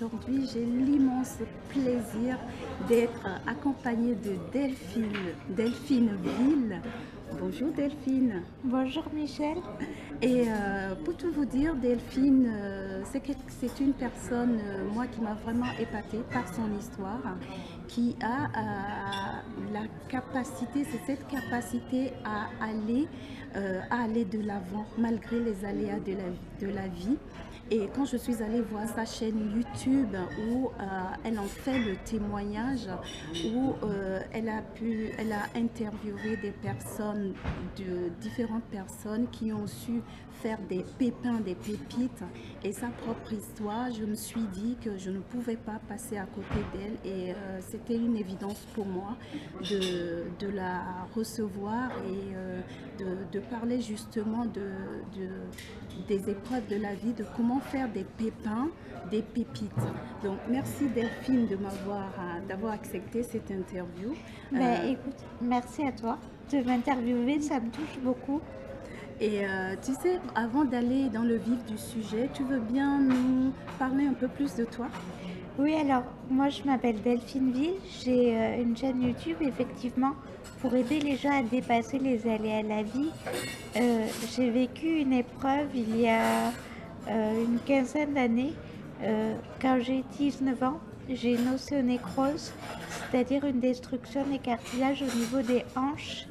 aujourd'hui, j'ai l'immense plaisir d'être accompagnée de Delphine Ville. Bonjour Delphine. Bonjour Michel. Et pour tout vous dire, Delphine, c'est une personne, moi, qui m'a vraiment épatée par son histoire, qui a la capacité, c'est cette capacité à aller de l'avant malgré les aléas de la vie. Et quand je suis allée voir sa chaîne YouTube où elle en fait le témoignage, où elle a interviewé des personnes, différentes personnes qui ont su faire des pépins, des pépites et sa propre histoire, je me suis dit que je ne pouvais pas passer à côté d'elle et c'était une évidence pour moi de la recevoir et de parler justement des épreuves de la vie, de comment faire des pépins, des pépites. Donc merci Delphine d'avoir accepté cette interview. Écoute, merci à toi de m'interviewer, ça me touche beaucoup. Et tu sais, avant d'aller dans le vif du sujet, tu veux bien nous parler un peu plus de toi? Oui, alors moi je m'appelle Delphine Ville, j'ai une chaîne YouTube effectivement pour aider les gens à dépasser les aléas de la vie. J'ai vécu une épreuve il y a une quinzaine d'années. Quand j'ai 19 ans, j'ai une océonécrose, c'est-à-dire une destruction des cartilages au niveau des hanches.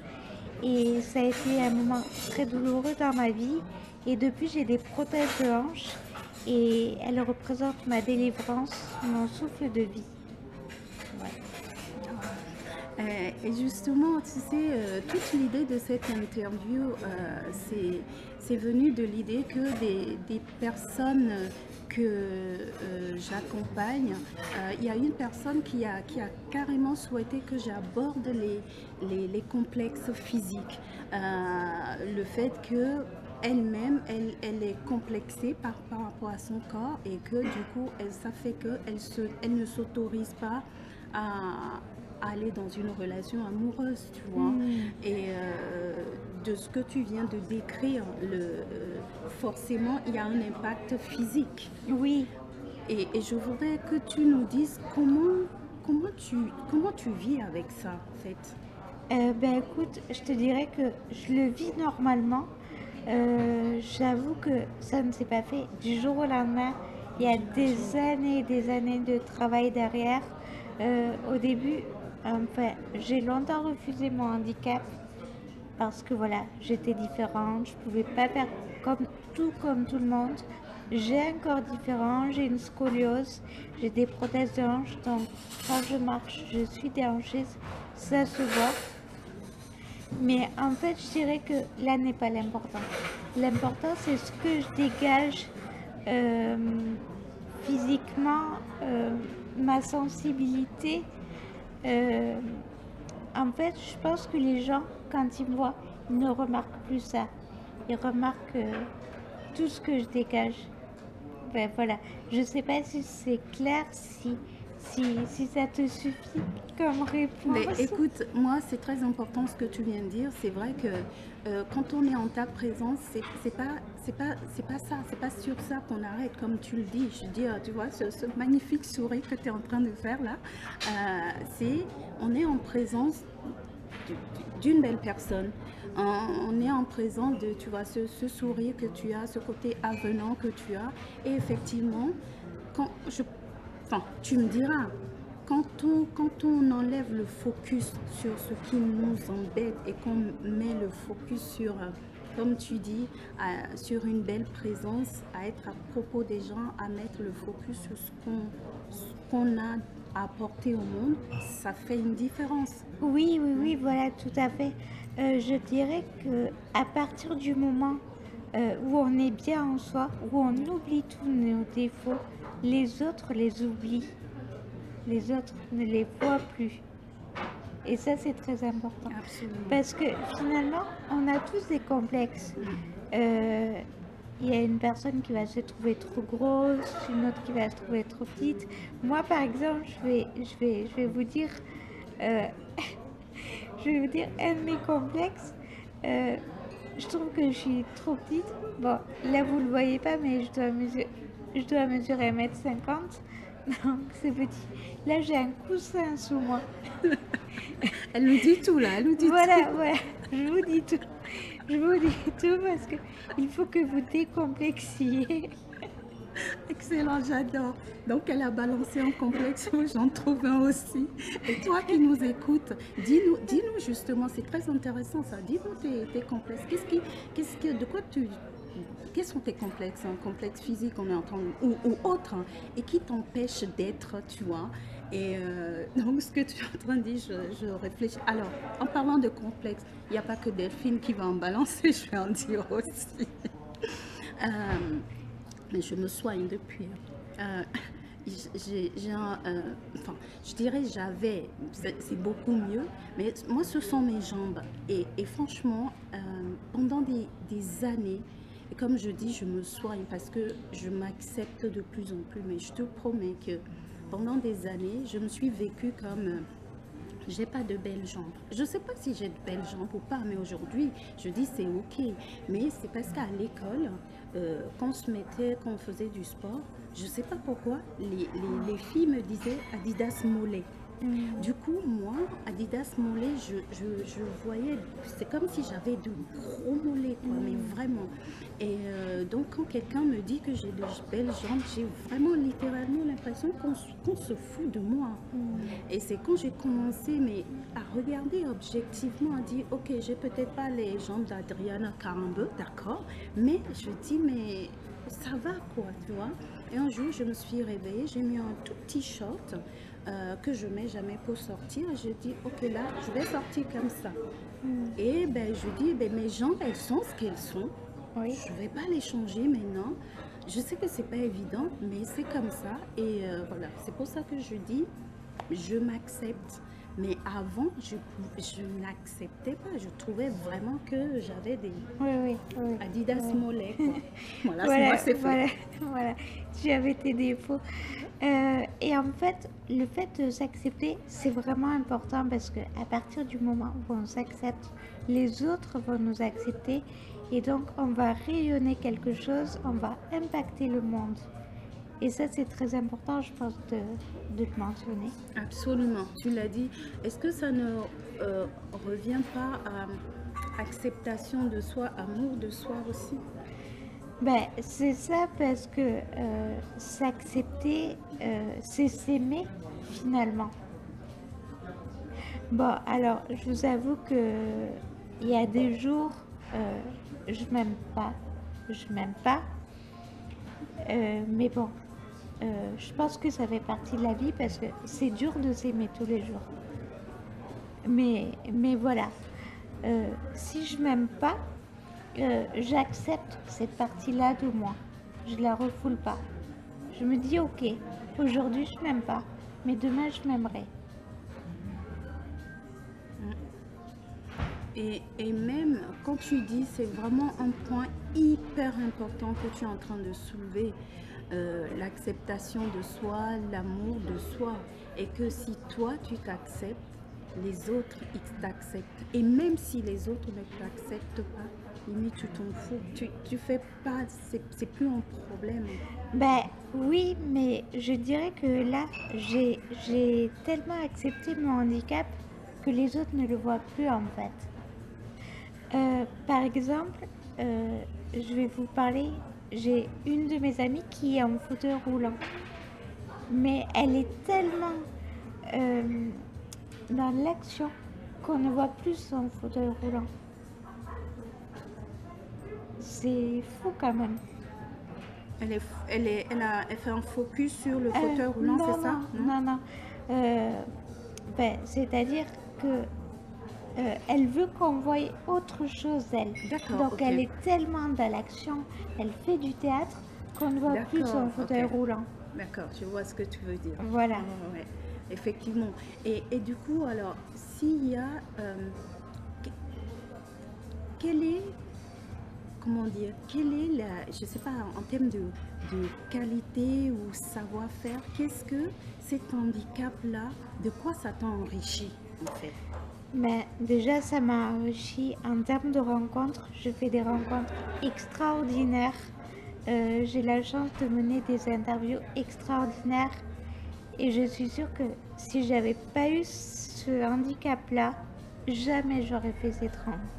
Et ça a été un moment très douloureux dans ma vie. Et depuis, j'ai des prothèses de hanches et elles représentent ma délivrance, mon souffle de vie. Et justement, tu sais, toute l'idée de cette interview, c'est venu de l'idée que des personnes que j'accompagne, il y a une personne qui a carrément souhaité que j'aborde les complexes physiques. Le fait que elle-même, elle est complexée par rapport à son corps et que du coup, ça fait qu'elle ne s'autorise pas à aller dans une relation amoureuse, tu vois. Et de ce que tu viens de décrire, forcément, il y a un impact physique. Oui. Et je voudrais que tu nous dises comment tu vis avec ça, en fait. Écoute, je te dirais que je le vis normalement. J'avoue que ça ne s'est pas fait du jour au lendemain. Il y a des années et des années de travail derrière. Au début, enfin, j'ai longtemps refusé mon handicap parce que voilà, j'étais différente, je pouvais pas faire comme tout le monde. J'ai un corps différent, j'ai une scoliose, j'ai des prothèses de hanches, donc quand je marche, je suis déhanchée, ça se voit. Mais en fait, je dirais que là n'est pas l'important. L'important, c'est ce que je dégage physiquement, ma sensibilité. En fait, je pense que les gens, quand ils me voient, ils ne remarquent plus ça. Ils remarquent tout ce que je dégage. Ben voilà, je sais pas si c'est clair, si ça te suffit comme réponse. Mais écoute, moi, c'est très important ce que tu viens de dire. C'est vrai que quand on est en ta présence, c'est pas ça, c'est pas sur ça qu'on arrête, comme tu le dis. Je veux dire, tu vois, ce magnifique sourire que tu es en train de faire là, on est en présence d'une belle personne. On est en présence de, tu vois, ce sourire que tu as, ce côté avenant que tu as. Et effectivement, tu me diras, quand on enlève le focus sur ce qui nous embête et qu'on met le focus sur, comme tu dis, sur une belle présence, à être à propos des gens, à mettre le focus sur ce qu'on a à apporter au monde, ça fait une différence. Oui, voilà, tout à fait. Je dirais que à partir du moment où on est bien en soi, où on oublie tous nos défauts, les autres les oublient. Les autres ne les voient plus. Et ça, c'est très important. Absolument. Parce que finalement, on a tous des complexes. Il y a une personne qui va se trouver trop grosse, une autre qui va se trouver trop petite. Moi, par exemple, je vais vous dire, je vais vous dire un de mes complexes. Je trouve que je suis trop petite. Bon, là, vous le voyez pas, mais je dois mesurer 1,50 m. Donc c'est petit. Là, j'ai un coussin sous moi. Elle nous dit tout là, elle nous dit Voilà, voilà, je vous dis tout. Je vous dis tout parce que il faut que vous décomplexiez. tout. Excellent, j'adore. Donc elle a balancé un complexe, j'en trouve un aussi. Et toi qui nous écoutes, dis-nous justement, c'est très intéressant ça. Dis-nous tes complexes. De quoi quels sont tes complexes, un complexe physique on est en train, ou autre, hein, et qui t'empêche d'être, tu vois. Et donc ce que tu es en train de dire, je réfléchis. Alors, en parlant de complexe, il n'y a pas que Delphine qui va en balancer, je vais en dire aussi. Euh, mais je me soigne depuis. Enfin, je dirais j'avais, c'est beaucoup mieux, mais moi ce sont mes jambes. Et franchement, pendant des années, et comme je dis, je me soigne parce que je m'accepte de plus en plus, mais je te promets que pendant des années, je me suis vécue comme j'ai pas de belles jambes. Je sais pas si j'ai de belles jambes ou pas, mais aujourd'hui, je dis c'est ok. Mais c'est parce qu'à l'école, quand on faisait du sport, je sais pas pourquoi, les filles me disaient Adidas mollet. Du coup, moi, Adidas mollet, je voyais, c'est comme si j'avais de gros mollets, quoi, mais vraiment. Et donc, quand quelqu'un me dit que j'ai de belles jambes, j'ai vraiment littéralement l'impression qu'on se fout de moi. Et c'est quand j'ai commencé à regarder objectivement, à dire, ok, j'ai peut-être pas les jambes d'Adriana Carambeau, d'accord, mais je dis, mais ça va, quoi, tu vois. Et un jour, je me suis réveillée, j'ai mis un tout petit short que je mets jamais pour sortir. Je dis, ok, là, je vais sortir comme ça. Et ben, je dis, ben, mes jambes, elles sont ce qu'elles sont. Oui. Je ne vais pas les changer maintenant. Je sais que c'est pas évident, mais c'est comme ça. Et voilà, c'est pour ça que je dis, je m'accepte. Mais avant, je n'acceptais pas. Je trouvais vraiment que j'avais des Oui, oui, oui. Adidas mollets, quoi. Voilà, Voilà, moi, c'est fait. voilà, voilà. Tu avais tes défauts. Et en fait, le fait de s'accepter, c'est vraiment important parce que à partir du moment où on s'accepte, les autres vont nous accepter et donc on va rayonner quelque chose, on va impacter le monde. Et ça, c'est très important, je pense, de le mentionner. Absolument, tu l'as dit. Est-ce que ça ne revient pas à acceptation de soi, amour de soi aussi? Ben, c'est ça parce que s'accepter, c'est s'aimer finalement. Bon, alors, je vous avoue que il y a des jours, je m'aime pas, mais bon, je pense que ça fait partie de la vie parce que c'est dur de s'aimer tous les jours. Mais voilà, si je m'aime pas, j'accepte cette partie-là de moi. Je la refoule pas. Je me dis, ok, aujourd'hui je m'aime pas, mais demain je m'aimerai. Et même quand tu dis, c'est vraiment un point hyper important que tu es en train de soulever, l'acceptation de soi, l'amour de soi. Et que si toi, tu t'acceptes, les autres, ils t'acceptent. Et même si les autres ne t'acceptent pas, limite, tu t'en fous. Tu fais pas, c'est plus un problème. Ben oui, mais je dirais que là, j'ai tellement accepté mon handicap que les autres ne le voient plus en fait. Par exemple, je vais vous parler, j'ai une de mes amies qui est en fauteuil roulant, mais elle est tellement dans l'action qu'on ne voit plus son fauteuil roulant. C'est fou quand même. Elle fait un focus sur le fauteuil roulant, non, c'est ça? Non. Ben, c'est-à-dire que elle veut qu'on voie autre chose d'elle. D'accord, Donc ok. elle est tellement dans l'action, elle fait du théâtre qu'on ne voit plus son D'accord, fauteuil ok. roulant. D'accord, je vois ce que tu veux dire. Voilà. Ouais, effectivement. Et du coup, alors, s'il y a... que- quelle est... Comment dire? Quelle est la... Je sais pas, en termes de qualité ou savoir-faire, qu'est-ce que cet handicap-là, de quoi ça t'a enrichi, en fait? Mais déjà, ça m'a enrichi en termes de rencontres. Je fais des rencontres extraordinaires. J'ai la chance de mener des interviews extraordinaires. Et je suis sûre que si j'avais pas eu ce handicap-là, jamais j'aurais fait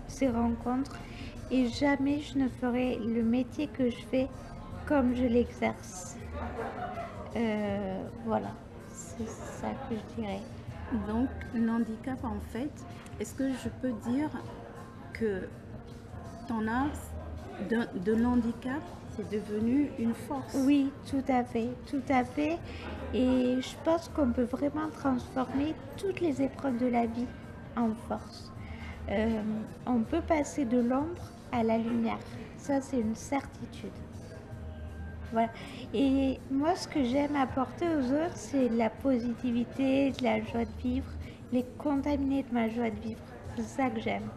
ces rencontres et jamais je ne ferais le métier que je fais comme je l'exerce. Voilà, c'est ça que je dirais. Donc, l'handicap, en fait, est-ce que je peux dire que ton as de l'handicap, c'est devenu une force? Oui, tout à fait, tout à fait. Et je pense qu'on peut vraiment transformer toutes les épreuves de la vie en force. On peut passer de l'ombre à la lumière. Ça, c'est une certitude. Voilà. Et moi, ce que j'aime apporter aux autres, c'est de la positivité, de la joie de vivre, les contaminer de ma joie de vivre. C'est ça que j'aime.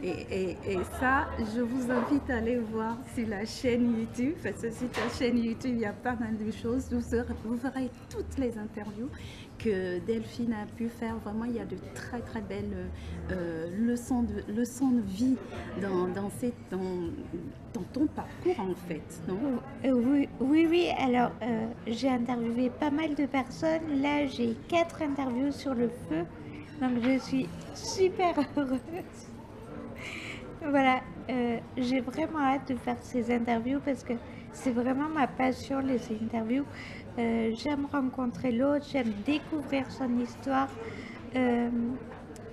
Et ça, je vous invite à aller voir sur la chaîne YouTube, parce que sur ta chaîne YouTube, il y a pas mal de choses. Vous verrez toutes les interviews que Delphine a pu faire. Vraiment, il y a de très très belles leçons de vie dans ton parcours, en fait, non? Oui, oui, oui. Alors, j'ai interviewé pas mal de personnes. Là, j'ai 4 interviews sur le feu. Donc, je suis super heureuse. Voilà, j'ai vraiment hâte de faire ces interviews parce que c'est vraiment ma passion, les interviews. J'aime rencontrer l'autre, j'aime découvrir son histoire,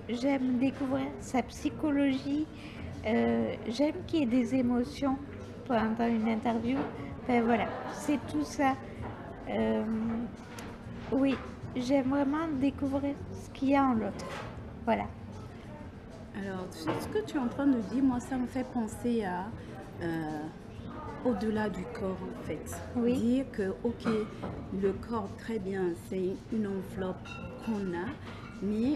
j'aime découvrir sa psychologie, j'aime qu'il y ait des émotions pendant une interview. Ben voilà, c'est tout ça. Oui, j'aime vraiment découvrir ce qu'il y a en l'autre. Voilà. Alors, ce que tu es en train de dire, moi, ça me fait penser à au-delà du corps, en fait. Oui. Dire que, ok, le corps, très bien, c'est une enveloppe qu'on a, mais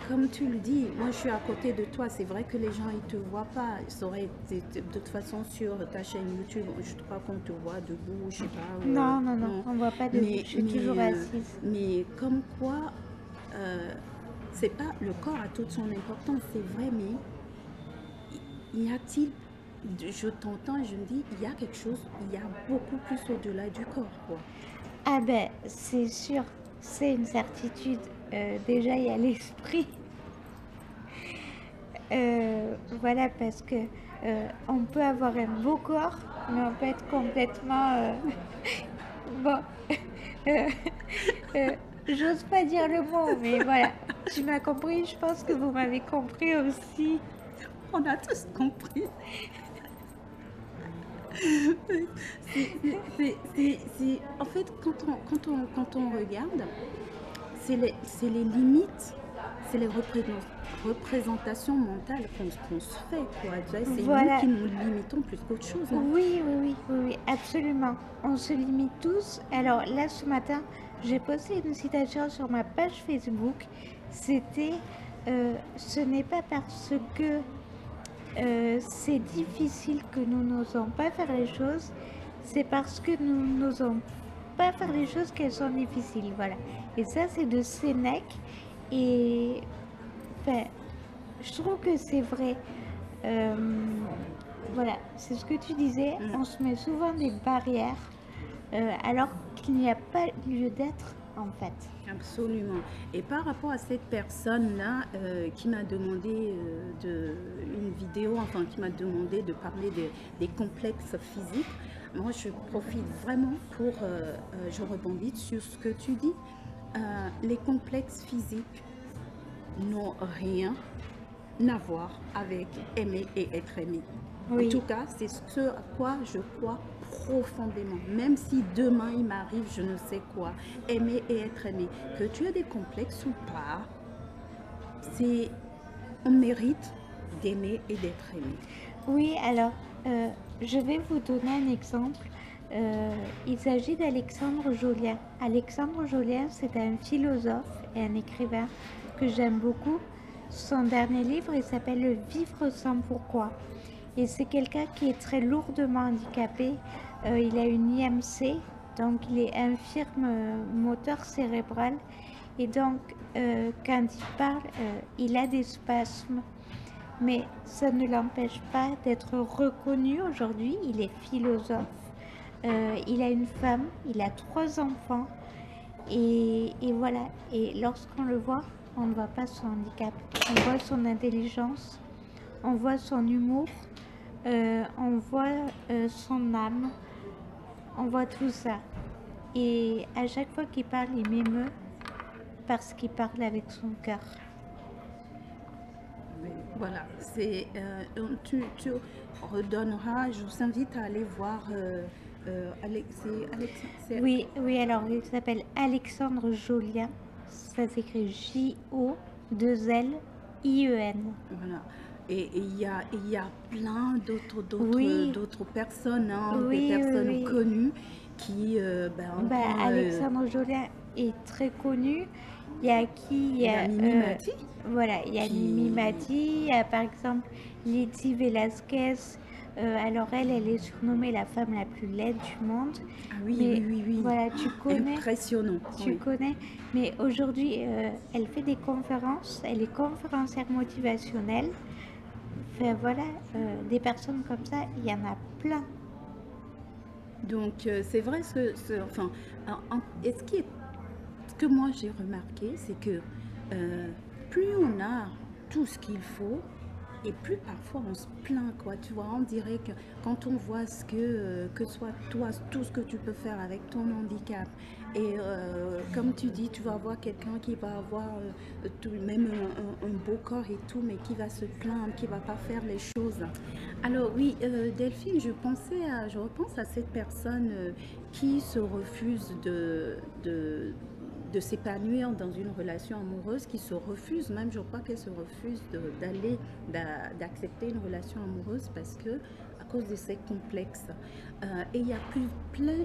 comme tu le dis, moi, je suis à côté de toi. C'est vrai que les gens, ils te voient pas. Ça aurait été, de toute façon, sur ta chaîne YouTube, je crois qu'on te voit debout, je sais pas. Non, non, non, on ne voit pas debout, je suis toujours assise. Mais comme quoi... c'est pas le corps a toute son importance, c'est vrai, mais y a-t-il, je t'entends et je me dis, il y a quelque chose, il y a beaucoup plus au-delà du corps, quoi. Ah ben, c'est sûr, c'est une certitude. Déjà, il y a l'esprit. Voilà, parce que on peut avoir un beau corps, mais on peut être complètement... Bon, j'ose pas dire le mot, mais voilà. Tu m'as compris, je pense que vous m'avez compris aussi. On a tous compris. En fait, quand on regarde, c'est les limites, c'est les représentations mentales qu'on se fait, quoi. C'est Voilà. nous qui nous limitons plus qu'autre chose. Hein. Oui, oui, oui, oui, oui, absolument. On se limite tous. Alors là, ce matin, j'ai posté une citation sur ma page Facebook. C'était ce n'est pas parce que c'est difficile que nous n'osons pas faire les choses, c'est parce que nous n'osons pas faire les choses qu'elles sont difficiles. Voilà. Et ça, c'est de Sénèque. Et enfin, je trouve que c'est vrai. Voilà, c'est ce que tu disais. On se met souvent des barrières alors qu'il n'y a pas lieu d'être, en fait. Absolument. Et par rapport à cette personne-là qui m'a demandé une vidéo, enfin qui m'a demandé de parler des complexes physiques, moi je profite vraiment pour, je rebondis sur ce que tu dis. Les complexes physiques n'ont rien à voir avec aimer et être aimé. Oui. En tout cas, c'est ce à quoi je crois profondément. Même si demain il m'arrive je ne sais quoi, aimer et être aimé, que tu as des complexes ou pas, on mérite d'aimer et d'être aimé. Oui, alors je vais vous donner un exemple. Il s'agit d'Alexandre Jolien. Alexandre Jolien, c'est un philosophe et un écrivain que j'aime beaucoup. Son dernier livre, il s'appelle Vivre sans pourquoi. Et c'est quelqu'un qui est très lourdement handicapé. Il a une IMC, donc il est infirme moteur cérébral. Et donc, quand il parle, il a des spasmes. Mais ça ne l'empêche pas d'être reconnu aujourd'hui. Il est philosophe. Il a une femme, il a 3 enfants. Et voilà. Et lorsqu'on le voit, on ne voit pas son handicap. On voit son intelligence, on voit son humour, on voit son âme, on voit tout ça. Et à chaque fois qu'il parle, il m'émeut parce qu'il parle avec son cœur. Voilà, tu redonneras, je vous invite à aller voir Oui, oui, alors il s'appelle Alexandre Jolien. Ça s'écrit J-O-2-L-I-E-N. voilà. Et il y a plein Oui, d'autres personnes, hein, des oui, oui, personnes oui. connues qui, Alexandre Jolien est très connu. Il y a qui? il y a Mimi Mati Voilà, il y a qui, Mimi Mati, il y a par exemple Lydie Velasquez. Alors elle est surnommée la femme la plus laide du monde. ah oui, Mais oui, oui, oui. voilà, tu connais. Impressionnant. Tu Oui. connais, mais aujourd'hui, elle fait des conférences, elle est conférencière motivationnelle. Enfin, voilà, des personnes comme ça, il y en a plein. Donc c'est vrai enfin, ce que moi j'ai remarqué, c'est que plus on a tout ce qu'il faut, et plus parfois on se plaint, quoi. Tu vois, on dirait que quand on voit que soit toi, tout ce que tu peux faire avec ton handicap, et comme tu dis, tu vas voir quelqu'un qui va avoir même un beau corps et tout, mais qui va se plaindre, qui va pas faire les choses. Alors oui, Delphine, je repense à cette personne qui se refuse de s'épanouir dans une relation amoureuse, qui se refuse, même je crois qu'elle se refuse d'accepter une relation amoureuse parce que à cause de ses complexes. Et il y a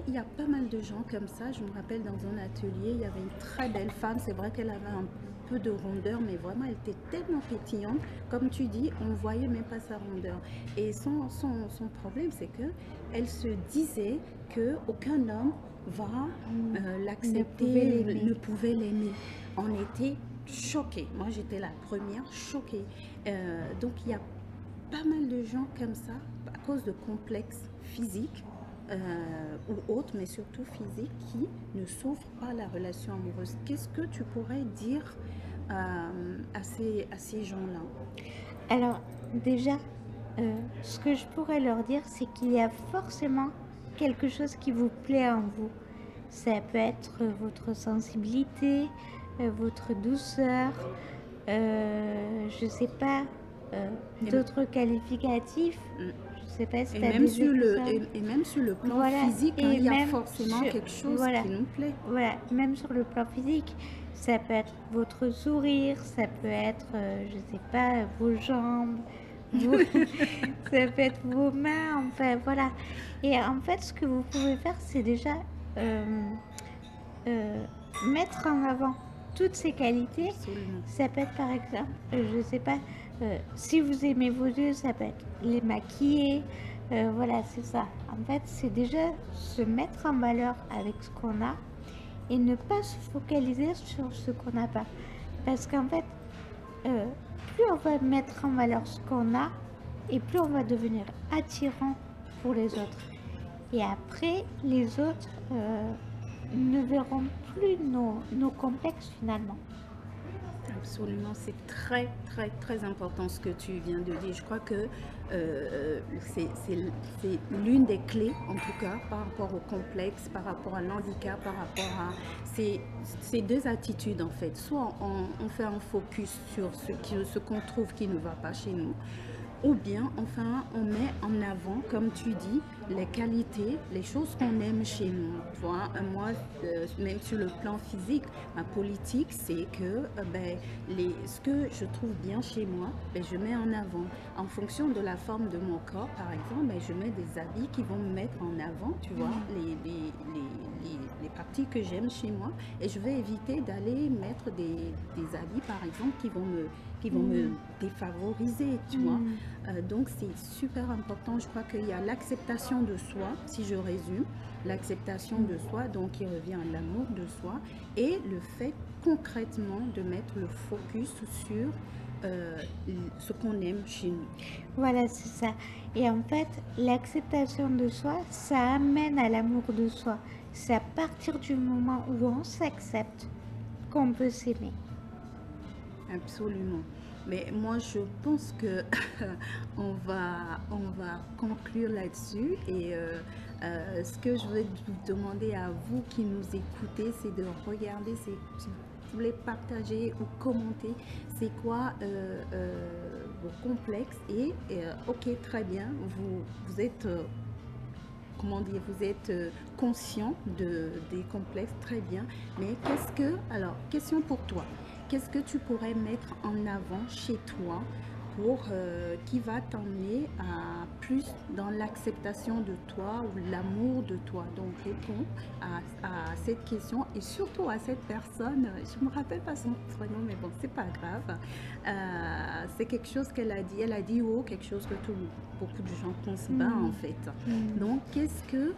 il y a pas mal de gens comme ça. Je me rappelle dans un atelier, il y avait une très belle femme, c'est vrai qu'elle avait un peu de rondeur, mais vraiment elle était tellement pétillante, comme tu dis, on ne voyait même pas sa rondeur. Et son problème, c'est que elle se disait qu'aucun homme va l'accepter, ne pouvait l'aimer. On était choqués. Moi, j'étais la première choquée. Donc, il y a pas mal de gens comme ça, à cause de complexes physiques ou autres, mais surtout physiques, qui ne souffrent pas la relation amoureuse. Qu'est-ce que tu pourrais dire à ces gens-là? Alors, déjà, ce que je pourrais leur dire, c'est qu'il y a forcément quelque chose qui vous plaît en vous. Ça peut être votre sensibilité, votre douceur, je sais pas, d'autres qualificatifs. Je sais pas si Et tu as même, des exemples. et même sur le plan Voilà, physique, hein, et il y a même forcément sur- quelque chose voilà, qui nous plaît. voilà, même sur le plan physique, ça peut être votre sourire, ça peut être, je sais pas, vos jambes, ça peut être vos mains, enfin voilà. Et en fait, ce que vous pouvez faire, c'est déjà euh, mettre en avant toutes ces qualités. Absolument. Ça peut être par exemple, je sais pas, si vous aimez vos yeux, ça peut être les maquiller. Voilà, c'est ça. En fait, c'est déjà se mettre en valeur avec ce qu'on a et ne pas se focaliser sur ce qu'on n'a pas. Parce qu'en fait, plus on va mettre en valeur ce qu'on a et plus on va devenir attirant pour les autres. Et après, les autres ne verront plus nos complexes finalement. Absolument, c'est très, très, très important ce que tu viens de dire. Je crois que c'est l'une des clés, en tout cas, par rapport au complexe, par rapport à l'handicap, par rapport à ces deux attitudes, en fait. Soit on fait un focus sur ce qu'on trouve qui ne va pas chez nous, ou bien, enfin, on met en avant, comme tu dis, les qualités, les choses qu'on aime chez nous. Tu vois, moi, même sur le plan physique, ma politique, c'est que ce que je trouve bien chez moi, je mets en avant. En fonction de la forme de mon corps, par exemple, je mets des habits qui vont me mettre en avant, tu vois, les parties que j'aime chez moi. Et je vais éviter d'aller mettre des habits, par exemple, qui vont me défavoriser, tu vois. Mm. Donc c'est super important. Je crois qu'il y a l'acceptation de soi, si je résume, l'acceptation de soi, donc il revient à l'amour de soi, et le fait concrètement de mettre le focus sur ce qu'on aime chez nous. Voilà, c'est ça. Et en fait, l'acceptation de soi, ça amène à l'amour de soi. C'est à partir du moment où on s'accepte qu'on peut s'aimer. Absolument. Mais moi, je pense que on va conclure là-dessus. Et ce que je vais vous demander à vous qui nous écoutez, c'est de regarder, si vous voulez partager ou commenter, c'est quoi vos complexes. Et ok, très bien, vous êtes comment dire, vous êtes conscient des complexes, très bien. Mais alors, question pour toi. Qu'est-ce que tu pourrais mettre en avant chez toi qui va t'emmener à plus dans l'acceptation de toi ou l'amour de toi? Donc, réponds à cette question et surtout à cette personne. Je ne me rappelle pas son prénom, mais bon, c'est pas grave. C'est quelque chose qu'elle a dit. Elle a dit quelque chose que beaucoup de gens pensent pas en fait. Donc, qu'est-ce que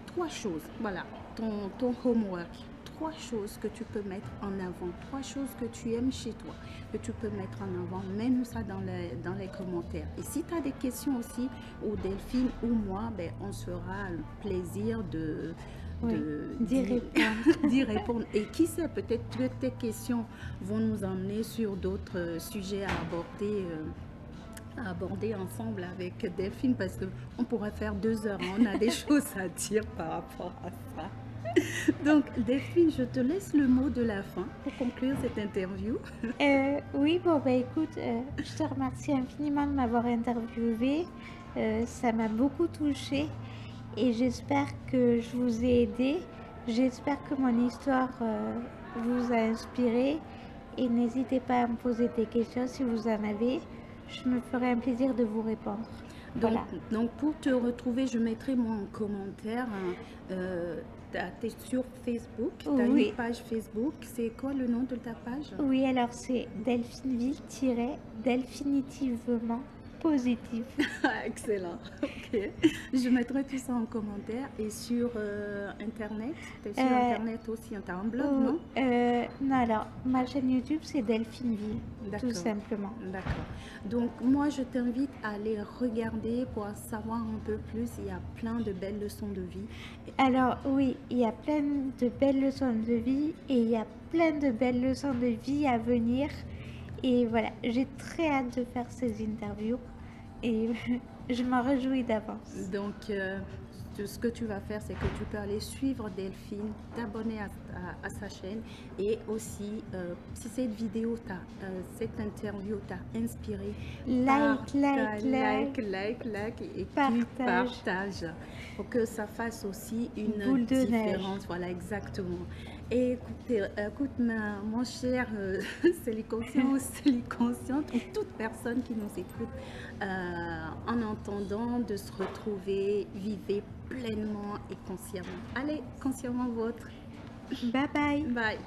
trois choses, voilà, ton homework. Trois choses que tu peux mettre en avant, trois choses que tu aimes chez toi, que tu peux mettre en avant, mets-nous ça dans les commentaires. Et si tu as des questions aussi, ou Delphine ou moi, ben, on se fera le plaisir d'y répondre. d'y répondre. Et qui sait, peut-être que tes questions vont nous emmener sur d'autres sujets à aborder ensemble avec Delphine, parce qu'on pourrait faire 2 heures, on a des choses à dire par rapport à ça. Donc, Delphine, je te laisse le mot de la fin pour conclure cette interview. Oui, bon, bah écoute, je te remercie infiniment de m'avoir interviewé. Ça m'a beaucoup touchée et j'espère que je vous ai aidé. J'espère que mon histoire vous a inspiré et n'hésitez pas à me poser des questions si vous en avez. Je me ferai un plaisir de vous répondre. Donc, Voilà. donc pour te retrouver, je mettrai mon commentaire. Tu es sur Facebook, tu as Oui. une page Facebook. C'est quoi le nom de ta page? Oui, alors c'est Delphineville-Delfinitivement Positif. Excellent. Ok. Je mettrai tout ça en commentaire. Et sur Internet, tu es sur Internet aussi, tu as un blog, non? Non, alors ma chaîne YouTube c'est Delphineville, tout simplement. D'accord. Donc moi je t'invite à aller regarder pour savoir un peu plus. Il y a plein de belles leçons de vie. Alors oui, il y a plein de belles leçons de vie et il y a plein de belles leçons de vie à venir. Et voilà, j'ai très hâte de faire ces interviews et je m'en réjouis d'avance. Donc, ce que tu vas faire, c'est que tu peux aller suivre Delphine, t'abonner à sa chaîne et aussi, si cette vidéo cette interview t'a inspiré, like et partage pour que ça fasse aussi une boule de différence. neige. Voilà, exactement. Et écoute mon cher Céliconscient ou Céliconsciente, ou toute personne qui nous écoute, en entendant de se retrouver, vivez pleinement et consciemment. Allez, consciemment vôtre. Bye bye. Bye.